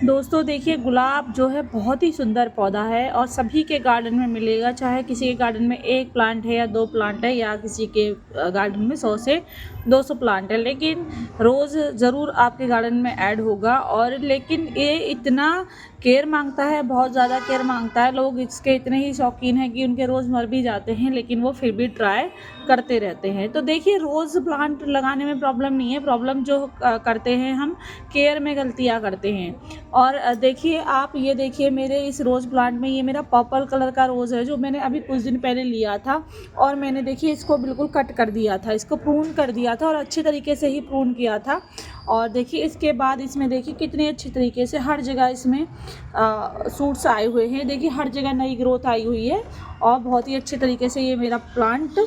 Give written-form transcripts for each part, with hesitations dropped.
दोस्तों देखिए, गुलाब जो है बहुत ही सुंदर पौधा है और सभी के गार्डन में मिलेगा। चाहे किसी के गार्डन में 1 प्लांट है या 2 प्लांट है, या किसी के गार्डन में 100 से 200 प्लांट है, लेकिन रोज़ ज़रूर आपके गार्डन में ऐड होगा। और लेकिन ये इतना केयर मांगता है, बहुत ज़्यादा केयर मांगता है। लोग इसके इतने ही शौकीन हैं कि उनके रोज़ मर भी जाते हैं, लेकिन वो फिर भी ट्राई करते रहते हैं। तो देखिए, रोज़ प्लांट लगाने में प्रॉब्लम नहीं है, प्रॉब्लम जो करते हैं हम केयर में गलतियाँ करते हैं। और देखिए, आप ये देखिए, मेरे इस रोज़ प्लांट में ये मेरा पर्पल कलर का रोज़ है, जो मैंने अभी कुछ दिन पहले लिया था। और मैंने देखिए इसको बिल्कुल कट कर दिया था, इसको प्रून कर दिया था और अच्छे तरीके से ही प्रून किया था। और देखिए इसके बाद इसमें देखिए कितने अच्छे तरीके से हर जगह इसमें सूट्स आए हुए हैं। देखिए हर जगह नई ग्रोथ आई हुई है और बहुत ही अच्छे तरीके से ये मेरा प्लांट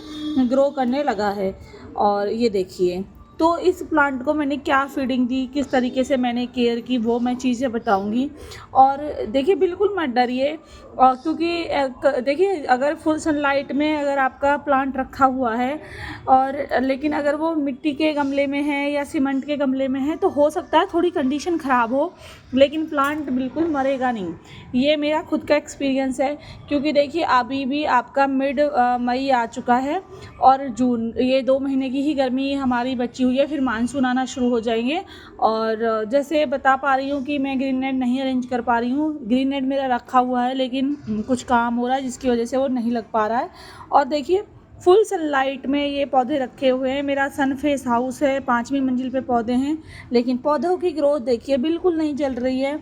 ग्रो करने लगा है। और ये देखिए, तो इस प्लांट को मैंने क्या फीडिंग दी, किस तरीके से मैंने केयर की, वो मैं चीज़ें बताऊंगी। और देखिए बिल्कुल मत डरिए, क्योंकि देखिए, अगर फुल सनलाइट में अगर आपका प्लांट रखा हुआ है और लेकिन अगर वो मिट्टी के गमले में है या सीमेंट के गमले में है, तो हो सकता है थोड़ी कंडीशन ख़राब हो, लेकिन प्लांट बिल्कुल मरेगा नहीं। ये मेरा खुद का एक्सपीरियंस है, क्योंकि देखिए अभी भी आपका मिड मई आ चुका है और जून, ये 2 महीने की ही गर्मी हमारी बची हुई है, फिर मानसून आना शुरू हो जाएंगे। और जैसे बता पा रही हूँ कि मैं ग्रीन नेट नहीं अरेंज कर पा रही हूँ, ग्रीन नेट मेरा रखा हुआ है, लेकिन कुछ काम हो रहा है जिसकी वजह से वो नहीं लग पा रहा है। और देखिए फुल सनलाइट में ये पौधे रखे हुए हैं। मेरा सन फेस हाउस है, 5वीं मंजिल पे पौधे हैं, लेकिन पौधों की ग्रोथ देखिए बिल्कुल नहीं चल रही है।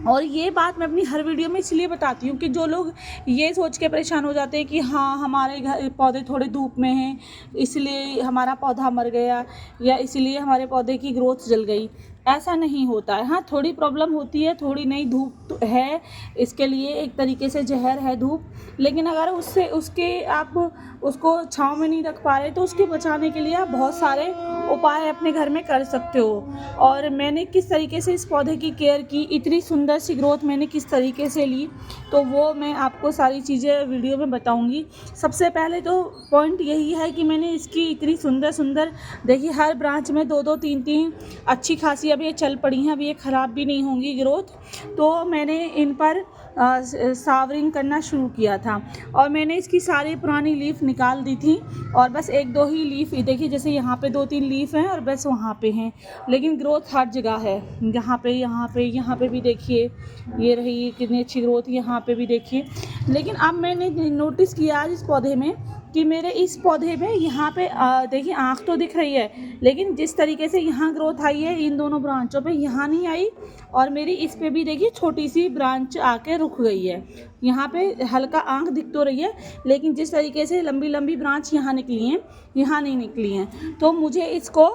और ये बात मैं अपनी हर वीडियो में इसलिए बताती हूँ कि जो लोग ये सोच के परेशान हो जाते हैं कि हाँ, हमारे घर पौधे थोड़े धूप में हैं इसलिए हमारा पौधा मर गया, या इसलिए हमारे पौधे की ग्रोथ जल गई। ऐसा नहीं होता है। हाँ, थोड़ी प्रॉब्लम होती है, थोड़ी नहीं, धूप तो है, इसके लिए एक तरीके से जहर है धूप। लेकिन अगर उससे उसके आप उसको छाँव में नहीं रख पा रहे, तो उसके बचाने के लिए आप बहुत सारे उपाय अपने घर में कर सकते हो। और मैंने किस तरीके से इस पौधे की केयर की, इतनी सुंदर सी ग्रोथ मैंने किस तरीके से ली, तो वो मैं आपको सारी चीज़ें वीडियो में बताऊंगी। सबसे पहले तो पॉइंट यही है कि मैंने इसकी इतनी सुंदर सुंदर, देखिए हर ब्रांच में 2-2 3-3 अच्छी खासी अब ये चल पड़ी हैं, अब ये ख़राब भी नहीं होंगी ग्रोथ। तो मैंने इन पर सावरिंग करना शुरू किया था और मैंने इसकी सारी पुरानी लीफ निकाल दी थी और बस 1-2 ही लीफ, देखिए जैसे यहाँ पे 2-3 लीफ हैं और बस वहाँ पे हैं, लेकिन ग्रोथ हर जगह है। यहाँ पे भी देखिए, ये रही कितनी अच्छी ग्रोथ, यहाँ पे भी देखिए। लेकिन अब मैंने नोटिस किया आज इस पौधे में कि मेरे इस पौधे में यहाँ पे देखिए आँख तो दिख रही है, लेकिन जिस तरीके से यहाँ ग्रोथ आई है इन दोनों ब्रांचों पे, यहाँ नहीं आई। और मेरी इस पे भी देखिए छोटी सी ब्रांच आके रुक गई है। यहाँ पे हल्का आँख दिख तो रही है, लेकिन जिस तरीके से लंबी लंबी ब्रांच यहाँ निकली हैं, यहाँ नहीं निकली हैं। तो मुझे इसको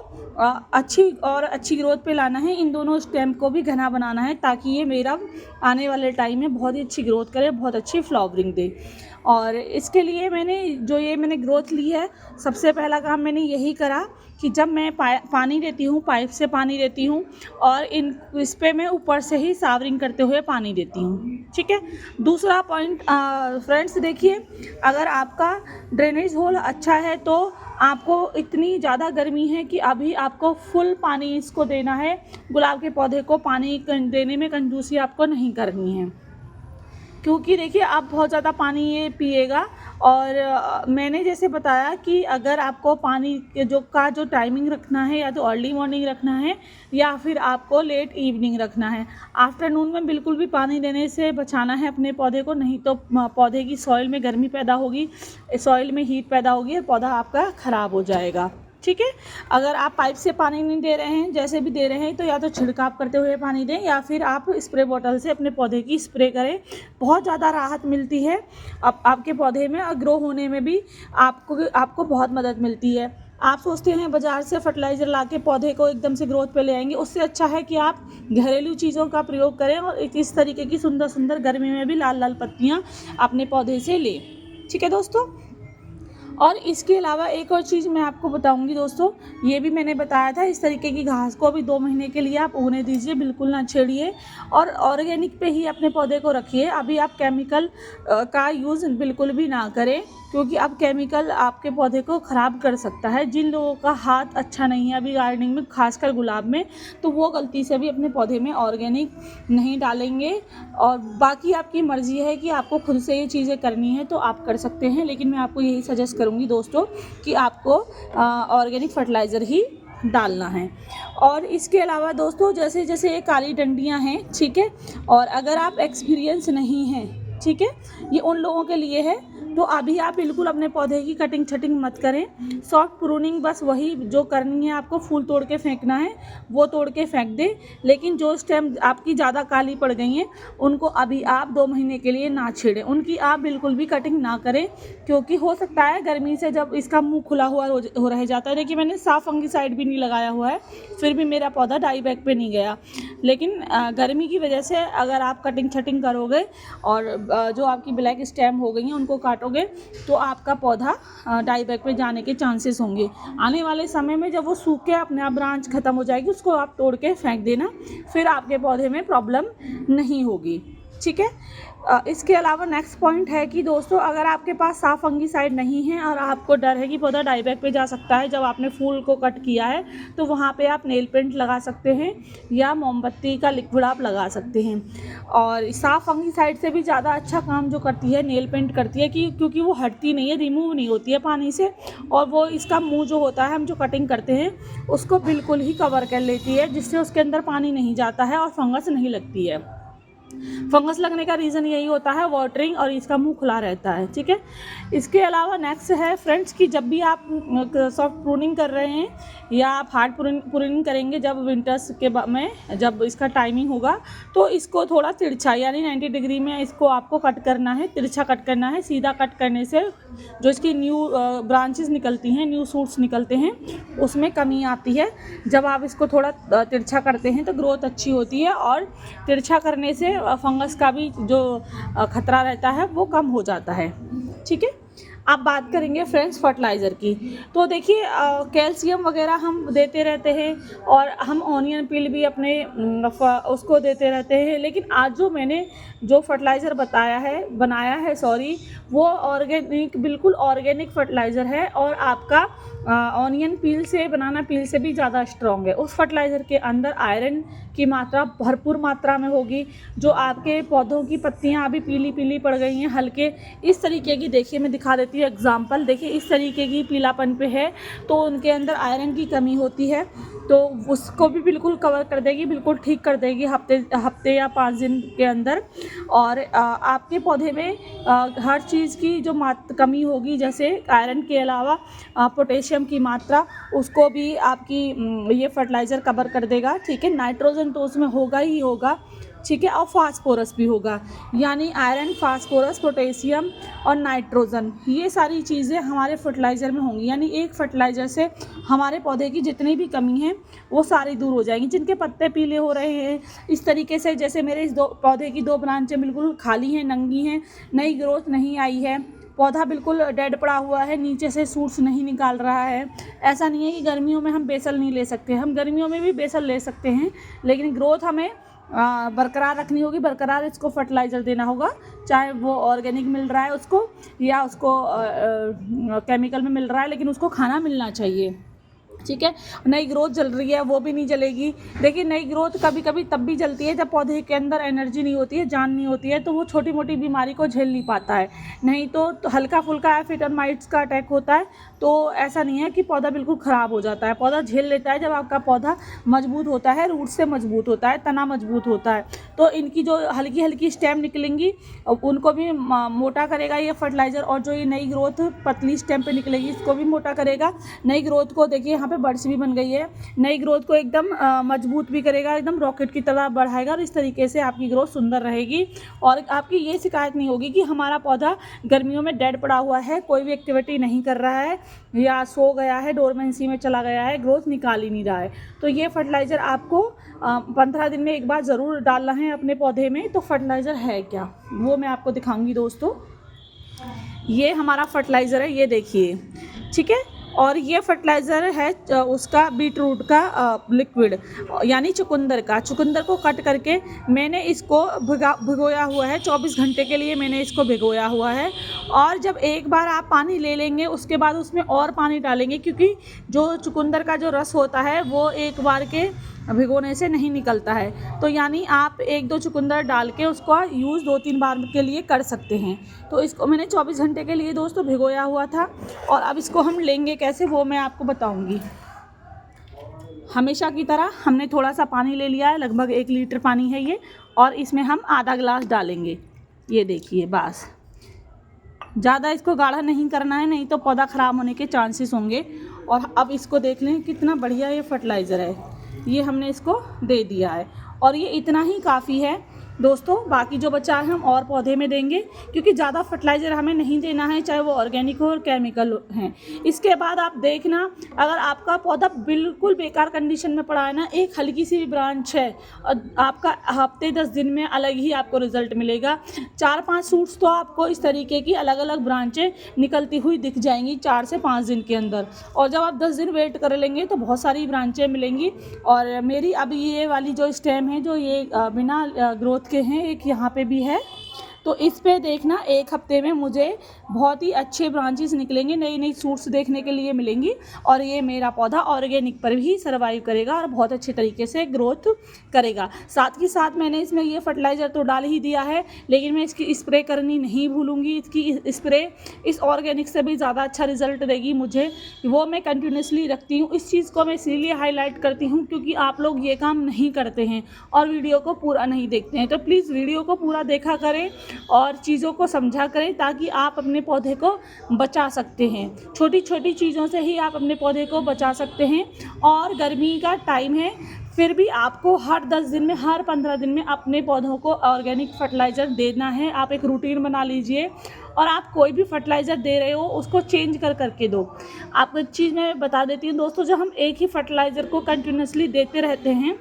अच्छी ग्रोथ पे लाना है, इन दोनों स्टेम को भी घना बनाना है, ताकि ये मेरा आने वाले टाइम में बहुत ही अच्छी ग्रोथ करे, बहुत अच्छी फ्लावरिंग दे। और इसके लिए मैंने ग्रोथ ली है, सबसे पहला काम मैंने यही करा कि जब मैं पानी देती हूँ, पाइप से पानी देती हूँ और इस पे मैं ऊपर से ही सावरिंग करते हुए पानी देती हूँ। ठीक है। दूसरा पॉइंट फ्रेंड्स, देखिए अगर आपका ड्रेनेज होल अच्छा है तो आपको इतनी ज़्यादा गर्मी है कि अभी आपको फुल पानी इसको देना है। गुलाब के पौधे को पानी देने में कंजूसी आपको नहीं करनी है, क्योंकि देखिए आप बहुत ज़्यादा पानी ये पिएगा। और मैंने जैसे बताया कि अगर आपको पानी के जो टाइमिंग रखना है, या तो अर्ली मॉर्निंग रखना है या फिर आपको लेट इवनिंग रखना है। आफ्टरनून में बिल्कुल भी पानी देने से बचाना है अपने पौधे को, नहीं तो पौधे की सॉइल में गर्मी पैदा होगी, सॉइल में हीट पैदा होगी और पौधा आपका ख़राब हो जाएगा। ठीक है। अगर आप पाइप से पानी नहीं दे रहे हैं, जैसे भी दे रहे हैं, तो या तो छिड़काव करते हुए पानी दें या फिर आप स्प्रे बॉटल से अपने पौधे की स्प्रे करें। बहुत ज़्यादा राहत मिलती है अब आपके पौधे में, और ग्रो होने में भी आपको बहुत मदद मिलती है। आप सोचते हैं बाज़ार से फर्टिलाइज़र ला के पौधे को एकदम से ग्रोथ पे ले आएंगे, उससे अच्छा है कि आप घरेलू चीज़ों का प्रयोग करें और इस तरीके की सुंदर सुंदर गर्मी में भी लाल लाल पत्तियाँ अपने पौधे से लें। ठीक है दोस्तों। और इसके अलावा एक और चीज़ मैं आपको बताऊंगी दोस्तों, ये भी मैंने बताया था, इस तरीके की घास को अभी 2 महीने के लिए आप उगने दीजिए, बिल्कुल ना छेड़िए और ऑर्गेनिक पे ही अपने पौधे को रखिए। अभी आप केमिकल का यूज़ बिल्कुल भी ना करें, क्योंकि अब केमिकल आपके पौधे को ख़राब कर सकता है। जिन लोगों का हाथ अच्छा नहीं है अभी गार्डनिंग में, खासकर गुलाब में, तो वो गलती से भी अपने पौधे में ऑर्गेनिक नहीं डालेंगे। और बाकी आपकी मर्ज़ी है कि आपको खुद से ये चीज़ें करनी है तो आप कर सकते हैं, लेकिन मैं आपको यही सजेस्ट करूँगी दोस्तों कि आपको ऑर्गेनिक फर्टिलाइज़र ही डालना है। और इसके अलावा दोस्तों जैसे जैसे ये काली डंडियाँ हैं, ठीक है, और अगर आप एक्सपीरियंस नहीं हैं, ठीक है, ये उन लोगों के लिए है, तो अभी आप बिल्कुल अपने पौधे की कटिंग छटिंग मत करें। सॉफ्ट प्रूनिंग बस वही जो करनी है आपको, फूल तोड़ के फेंकना है वो तोड़ के फेंक दें, लेकिन जो स्टेम आपकी ज़्यादा काली पड़ गई हैं उनको अभी आप 2 महीने के लिए ना छेड़ें, उनकी आप बिल्कुल भी कटिंग ना करें, क्योंकि हो सकता है गर्मी से जब इसका मुंह खुला हुआ हो रह जाता है। देखिए मैंने साफ फंगिसाइड भी नहीं लगाया हुआ है, फिर भी मेरा पौधा डाई बैग पे नहीं गया। लेकिन गर्मी की वजह से अगर आप कटिंग छटिंग करोगे और जो आपकी ब्लैक स्टेम हो गई हैं उनको काटोगे, तो आपका पौधा डाई बैग पे जाने के चांसेस होंगे। आने वाले समय में जब वो सूख के अपने आप ब्रांच खत्म हो जाएगी, उसको आप तोड़ के फेंक देना, फिर आपके पौधे में प्रॉब्लम नहीं होगी, ठीक है। इसके अलावा नेक्स्ट पॉइंट है कि दोस्तों अगर आपके पास साफ फंगिसाइड नहीं है और आपको डर है कि पौधा डाई बैग पे जा सकता है, जब आपने फूल को कट किया है तो वहाँ पे आप नेल पेंट लगा सकते हैं या मोमबत्ती का लिक्विड आप लगा सकते हैं। और साफ फंगिसाइड से भी ज़्यादा अच्छा काम जो करती है नेल पेंट करती है, कि क्योंकि वो हटती नहीं है, रिमूव नहीं होती है पानी से, और वो इसका मुँह जो होता है हम जो कटिंग करते हैं उसको बिल्कुल ही कवर कर लेती है, जिससे उसके अंदर पानी नहीं जाता है और फंगस नहीं लगती है। फंगस लगने का रीज़न यही होता है वाटरिंग, और इसका मुंह खुला रहता है, ठीक है। इसके अलावा नेक्स्ट है फ्रेंड्स कि जब भी आप सॉफ्ट प्रूनिंग कर रहे हैं या आप हार्ड प्रूनिंग करेंगे जब विंटर्स के में जब इसका टाइमिंग होगा, तो इसको थोड़ा तिरछा यानी 90 डिग्री में इसको आपको कट करना है, तिरछा कट करना है। सीधा कट करने से जो इसकी न्यू ब्रांचेस निकलती हैं, न्यू शूट्स निकलते हैं, उसमें कमी आती है। जब आप इसको थोड़ा तिरछा करते हैं तो ग्रोथ अच्छी होती है, और तिरछा करने से फंगस का भी जो खतरा रहता है वो कम हो जाता है, ठीक है। अब बात करेंगे फ्रेंड्स फर्टिलाइज़र की। तो देखिए कैल्शियम वगैरह हम देते रहते हैं, और हम ऑनियन पील भी अपने उसको देते रहते हैं, लेकिन आज जो मैंने जो फर्टिलाइज़र बनाया है वो ऑर्गेनिक, बिल्कुल ऑर्गेनिक फर्टिलाइज़र है, और आपका ऑनियन पील से, बनाना पील से भी ज़्यादा स्ट्रॉन्ग है। उस फर्टिलाइज़र के अंदर आयरन की मात्रा भरपूर मात्रा में होगी। जो आपके पौधों की पत्तियां अभी पीली पीली पड़ गई हैं हल्के इस तरीके की, देखिए मैं दिखा देती हूँ एग्जांपल, देखिए इस तरीके की पीलापन पे है, तो उनके अंदर आयरन की कमी होती है, तो उसको भी बिल्कुल कवर कर देगी, बिल्कुल ठीक कर देगी हफ्ते या 5 दिन के अंदर। और आपके पौधे में हर चीज़ की जो कमी होगी, जैसे आयरन के अलावा पोटेशियम की मात्रा, उसको भी आपकी ये फर्टिलाइज़र कवर कर देगा, ठीक है। नाइट्रोजन तो उसमें होगा ही होगा, ठीक है, और फास्फोरस भी होगा, यानी आयरन, फास्फोरस, पोटेशियम और नाइट्रोजन, ये सारी चीज़ें हमारे फर्टिलाइज़र में होंगी। यानी एक फर्टिलाइज़र से हमारे पौधे की जितनी भी कमी है वो सारी दूर हो जाएंगी। जिनके पत्ते पीले हो रहे हैं इस तरीके से, जैसे मेरे इस पौधे की 2 ब्रांचें बिल्कुल खाली हैं, नंगी हैं, नई ग्रोथ नहीं आई है, पौधा बिल्कुल डेड पड़ा हुआ है, नीचे से सूट्स नहीं निकाल रहा है। ऐसा नहीं है कि गर्मियों में हम बेसल नहीं ले सकते, हम गर्मियों में भी बेसल ले सकते हैं, लेकिन ग्रोथ हमें बरकरार रखनी होगी, बरकरार इसको फर्टिलाइज़र देना होगा, चाहे वो ऑर्गेनिक मिल रहा है उसको या उसको केमिकल में मिल रहा है, लेकिन उसको खाना मिलना चाहिए, ठीक है। नई ग्रोथ जल रही है वो भी नहीं जलेगी। देखिए नई ग्रोथ कभी कभी तब भी जलती है जब पौधे के अंदर एनर्जी नहीं होती है, जान नहीं होती है, तो वो छोटी मोटी बीमारी को झेल नहीं पाता है। नहीं तो हल्का फुल्का एफिटर्माइट्स का अटैक होता है, तो ऐसा नहीं है कि पौधा बिल्कुल ख़राब हो जाता है, पौधा झेल लेता है। जब आपका पौधा मजबूत होता है, रूट से मजबूत होता है, तना मजबूत होता है, तो इनकी जो हल्की हल्की स्टेम निकलेंगी उनको भी मोटा करेगा ये फर्टिलाइज़र, और जो ये नई ग्रोथ पतली स्टेम पे निकलेगी इसको भी मोटा करेगा। नई ग्रोथ को देखिए यहाँ पे बर्ड्स भी बन गई है, नई ग्रोथ को एकदम मजबूत भी करेगा, एकदम रॉकेट की तरह बढ़ाएगा, और इस तरीके से आपकी ग्रोथ सुंदर रहेगी। और आपकी ये शिकायत नहीं होगी कि हमारा पौधा गर्मियों में डेड पड़ा हुआ है, कोई भी एक्टिविटी नहीं कर रहा है, या सो गया है, डोरमेंसी में चला गया है, ग्रोथ निकाल ही नहीं रहा है। तो ये फर्टिलाइज़र आपको 15 दिन में एक बार ज़रूर डालना है अपने पौधे में। तो फर्टिलाइज़र है क्या वो मैं आपको दिखाऊंगी दोस्तों। ये हमारा फर्टिलाइज़र है, ये देखिए, ठीक है। और ये फर्टिलाइज़र है उसका बीटरूट का लिक्विड, यानी चुकंदर का। चुकंदर को कट करके मैंने इसको भिगोया हुआ है, 24 घंटे के लिए मैंने इसको भिगोया हुआ है। और जब एक बार आप पानी ले लेंगे उसके बाद उसमें और पानी डालेंगे, क्योंकि जो चुकंदर का जो रस होता है वो एक बार के भिगोने से नहीं निकलता है। तो यानी आप 1-2 चुकंदर डाल के उसको यूज़ 2-3 बार के लिए कर सकते हैं। तो इसको मैंने 24 घंटे के लिए दोस्तों भिगोया हुआ था। और अब इसको हम लेंगे कैसे वो मैं आपको बताऊंगी। हमेशा की तरह हमने थोड़ा सा पानी ले लिया है, लगभग 1 लीटर पानी है ये, और इसमें हम आधा गिलास डालेंगे। ये देखिए, बस ज़्यादा इसको गाढ़ा नहीं करना है, नहीं तो पौधा ख़राब होने के चांसेस होंगे। और अब इसको देख लें कितना बढ़िया ये फर्टिलाइज़र है, ये हमने इसको दे दिया है। और ये इतना ही काफ़ी है दोस्तों, बाकी जो बचा है हम और पौधे में देंगे, क्योंकि ज़्यादा फर्टिलाइज़र हमें नहीं देना है, चाहे वो ऑर्गेनिक हो और केमिकल हैं। इसके बाद आप देखना, अगर आपका पौधा बिल्कुल बेकार कंडीशन में पड़ा है ना, एक हल्की सी भी ब्रांच है, और आपका हफ्ते 10 दिन में अलग ही आपको रिजल्ट मिलेगा। 4-5 सूट्स तो आपको इस तरीके की अलग अलग ब्रांचें निकलती हुई दिख जाएंगी 4 से 5 दिन के अंदर। और जब आप 10 दिन वेट कर लेंगे तो बहुत सारी ब्रांचें मिलेंगी। और मेरी अब ये वाली जो स्टेम है, जो ये बिना ग्रोथ के हैं, एक यहाँ पे भी है, तो इस पे देखना 1 हफ्ते में मुझे बहुत ही अच्छे ब्रांचेस निकलेंगे, नई नई सूट्स देखने के लिए मिलेंगी। और ये मेरा पौधा ऑर्गेनिक पर भी सर्वाइव करेगा और बहुत अच्छे तरीके से ग्रोथ करेगा। साथ ही साथ मैंने इसमें ये फर्टिलाइज़र तो डाल ही दिया है, लेकिन मैं इसकी स्प्रे करनी नहीं भूलूँगी। इसकी स्प्रे इस ऑर्गेनिक से भी ज़्यादा अच्छा रिजल्ट देगी मुझे, वो मैं कंटिन्यूसली रखती हूँ। इस चीज़ को मैं इसीलिए हाईलाइट करती हूँ क्योंकि आप लोग ये काम नहीं करते हैं और वीडियो को पूरा नहीं देखते हैं। तो प्लीज़ वीडियो को पूरा देखा करें और चीज़ों को समझा करें, ताकि आप अपने पौधे को बचा सकते हैं। छोटी छोटी चीज़ों से ही आप अपने पौधे को बचा सकते हैं। और गर्मी का टाइम है, फिर भी आपको हर 10 दिन में, हर 15 दिन में अपने पौधों को ऑर्गेनिक फर्टिलाइज़र देना है। आप एक रूटीन बना लीजिए, और आप कोई भी फर्टिलाइज़र दे रहे हो उसको चेंज कर करके दो। आपको एक चीज़ मैं बता देती हूँ दोस्तों, जब हम एक ही फर्टिलाइज़र को कंटिन्यूसली देते रहते हैं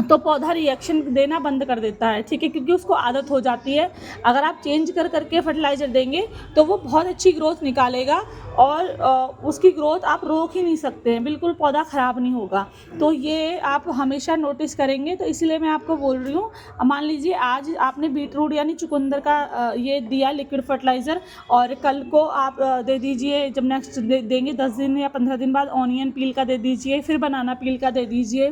तो पौधा रिएक्शन देना बंद कर देता है, ठीक है, क्योंकि उसको आदत हो जाती है। अगर आप चेंज कर करके फर्टिलाइज़र देंगे तो वो बहुत अच्छी ग्रोथ निकालेगा, और उसकी ग्रोथ आप रोक ही नहीं सकते हैं, बिल्कुल पौधा ख़राब नहीं होगा। तो ये आप हमेशा नोटिस करेंगे, तो इसलिए मैं आपको बोल रही हूँ। मान लीजिए आज आपने बीटरूट यानी चुकंदर का ये दिया लिक्विड फर्टिलाइज़र, और कल को आप दे दीजिए, जब नेक्स्ट देंगे 10 दिन या 15 दिन बाद ऑनियन पील का दे दीजिए, फिर बनाना पील का दे दीजिए।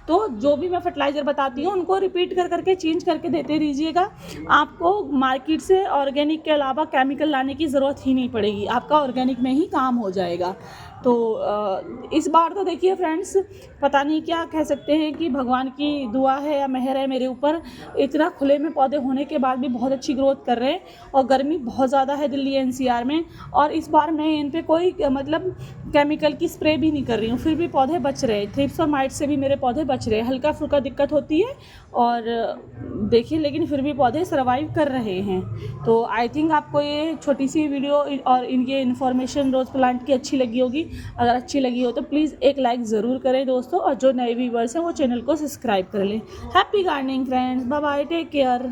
तो जो भी मैं फर्टिलाइज़र बताती हूँ उनको रिपीट कर करके चेंज करके देते रहिएगा। आपको मार्केट से ऑर्गेनिक के अलावा केमिकल लाने की ज़रूरत ही नहीं पड़ेगी, आपका ऑर्गेनिक में ही काम हो जाएगा। तो इस बार तो देखिए फ्रेंड्स, पता नहीं क्या कह सकते हैं कि भगवान की दुआ है या मेहर है मेरे ऊपर, इतना खुले में पौधे होने के बाद भी बहुत अच्छी ग्रोथ कर रहे हैं। और गर्मी बहुत ज़्यादा है दिल्ली एनसीआर में, और इस बार मैं इन पे कोई मतलब केमिकल की स्प्रे भी नहीं कर रही हूँ, फिर भी पौधे बच रहे हैं। थ्रिप्स और माइट से भी मेरे पौधे बच रहे हैं। हल्का फुल्का दिक्कत होती है और देखिए, लेकिन फिर भी पौधे सर्वाइव कर रहे हैं। तो आई थिंक आपको ये छोटी सी वीडियो और इनकी इन्फॉर्मेशन रोज़ प्लांट की अच्छी लगी होगी। अगर अच्छी लगी हो तो प्लीज़ एक लाइक ज़रूर करें दोस्तों, और जो नए व्यूवर्स हैं वो चैनल को सब्सक्राइब कर लें। Happy gardening friends, bye bye, take care.